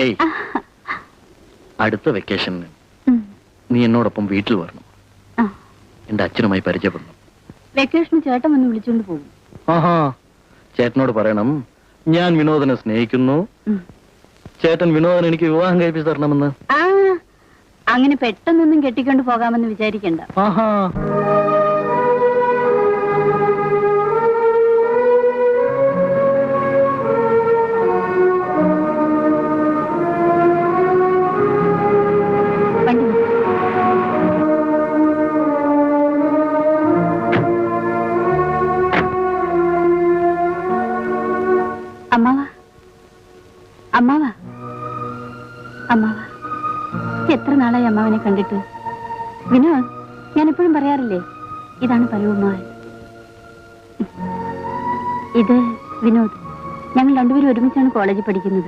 ഏയ്, അടുത്ത വെക്കേഷന് നീ എന്നോടൊപ്പം വീട്ടിൽ വരണം. എന്റെ അച്ഛനുമായി പരിചയപ്പെടണം. വെക്കേഷന് ചേട്ടൻ വന്ന് വിളിച്ചോണ്ട് പോകും. ആഹാ, ചേട്ടനോട് പറയണം ഞാൻ വിനോദനെ സ്നേഹിക്കുന്നു, ചേട്ടൻ വിനോദൻ എനിക്ക് വിവാഹം കഴിപ്പിച്ച് തരണമെന്ന്. അങ്ങനെ പെട്ടെന്നൊന്നും കെട്ടിക്കൊണ്ട് പോകാമെന്ന് വിചാരിക്കണ്ട. ആഹാ, അമ്മാവ, അമ്മാവ, അമ്മാവ, എത്ര നാളായി അമ്മാവനെ കണ്ടിട്ട്? വിനോദ്, ഞാൻ എപ്പോഴും പറയാറില്ലേ, ഇതാണ് പലവുമാൻ. ഇത് വിനോദ്. ഞങ്ങൾ രണ്ടുപേരും ഒരുമിച്ചാണ് കോളേജിൽ പഠിക്കുന്നത്.